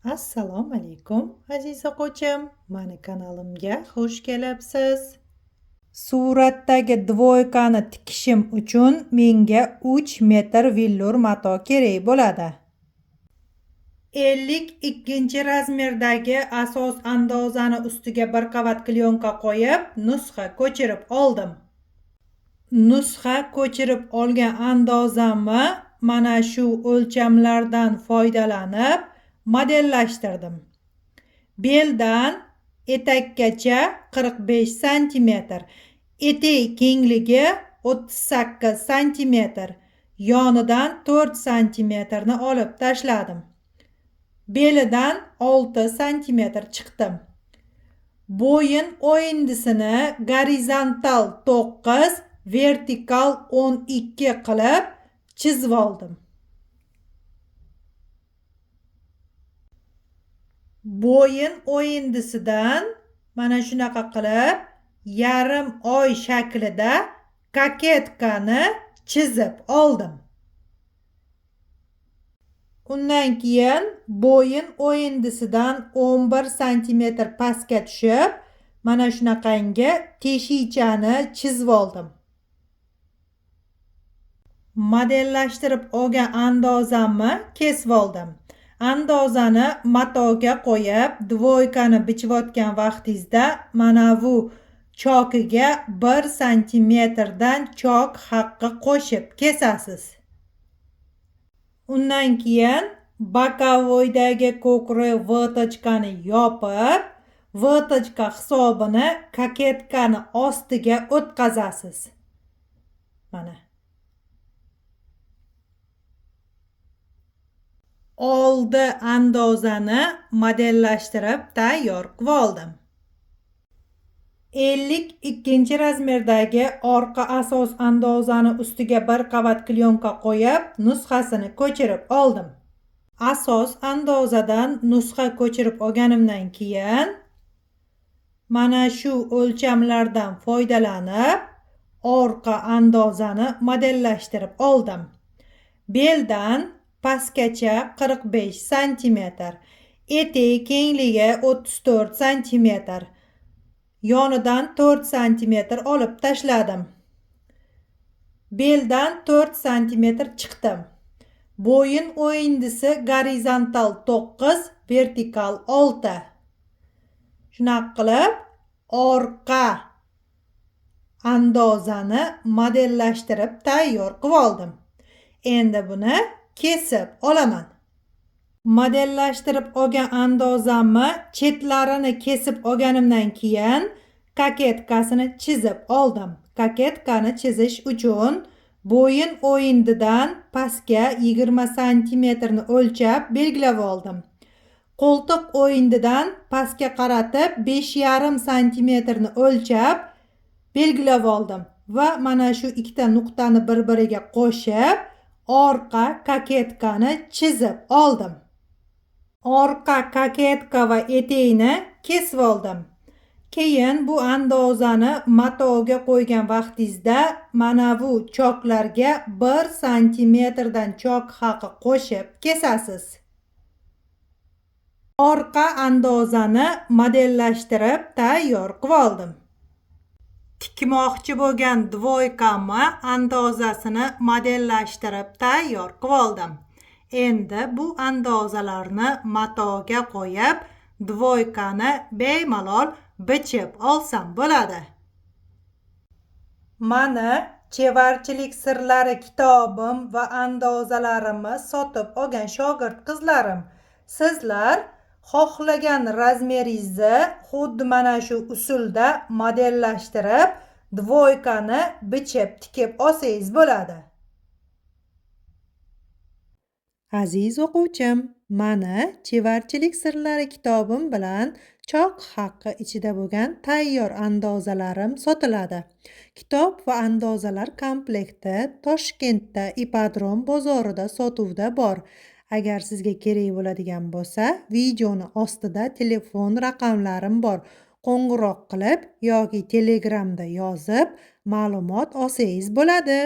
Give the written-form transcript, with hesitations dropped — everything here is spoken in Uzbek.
Assalomu alaykum aziz o'quvchim. Mani kanalimga xush kelibsiz. Suratdagi dvoykani tikishim uchun menga 3 metr villur mato kerak bo'ladi. 52 razmerdagi asos andozani ustiga bir qavat klyonka qo'yib, nusxa ko'chirib oldim. Nusxa ko'chirib olgan andozamni mana shu o'lchamlardan foydalanib modellashtirdim. Beldan etakgacha 45 cm, etek kengligi 38 cm, yonidan 4 cm ni olib tashladim. Belidan 6 cm chiqdim. Bo'yin o'yindisini gorizontal 9, vertikal 12 qilib chizib oldim. Bo'yin o'yindisidan mana shunaqa qilib yarim oy shaklida koketkani chizib oldim. Undan keyin bo'yin o'yindisidan 11 cm pastga tushib, mana shunaqangi teshichani chizib oldim. Modellashtirib olgan andozamni kesib oldim. Andozani matoga qo'yib, dvoykani bichayotgan vaqtingizda mana bu chokiga 1 cm dan chok haqqi qo'shib kesasiz. Undan keyin bokovoydagi ko'kri vtochkani yopib, vtochka hisobini koketkani ostiga o'tkazasiz. Mana. Oldi andozani modellashtirib tayyor qilib oldim. 52 razmerdagi orqa asos andozani ustiga bir qavat klyonka qo'yib, nusxasini ko'chirib oldim. Asos andozadan nusxa ko'chirib olganimdan keyin mana shu o'lchamlardan foydalanib orqa andozani modellashtirib oldim. Beldan pastgacha 45 cm, etek kengligi 34 cm, yonidan 4 cm olib tashladim. Beldan 4 cm chiqdim. Bo'yin o'yindisi gorizontal 9, vertikal 6. Shunaqa qilib orqa andozani modellashtirib tayyor qilib oldim. Endi buni kesib olaman. Modellashtirib olgan andozamni chetlarini kesib olganimdan keyin koketkasini chizib oldim. Koketkani chizish uchun bo'yin o'yindidan pastga 20 cm ni o'lchab belgilab oldim. Qo'ltiq o'yindidan pastga qaratib 5,5 cm ni o'lchab belgilab oldim va mana shu ikkita nuqtani bir-biriga qo'shib orqa koketkani chizib oldim. Orqa koketka va etekni kesib oldim. Keyin bu andozani matoga qo'ygan vaqtingizda mana bu choklarga 1 cm dan chok haqi qo'shib kesasiz. Orqa andozani modellashtirib tayyor qilib oldim. Tikmoqchi bo'lgan dvoykamni andozasini modellashtirib tayyor qilib oldim. Endi bu andozalarni matoga qo'yib, dvoykani bemalol bichib olsam bo'ladi. Mani chevarchilik sirlari kitobim va andozalarimni sotib olgan shogird qizlarim, sizlar xohlagan razmeringizni xuddi mana shu usulda modellashtirib, dvoykani bichib tikib olsangiz bo'ladi. Aziz o'quvchim, mani chevarchilik sirlari kitobim bilan chok haqqi ichida bo'lgan tayyor andozalarim sotiladi. Kitob va andozalar komplekti Toshkentda Ipodrom bozorida sotuvda bor. Agar sizga kerak bo'ladigan bo'lsa, videoni ostida telefon raqamlarim bor. Qo'ng'iroq qilib yoki Telegramda yozib ma'lumot olsangiz bo'ladi.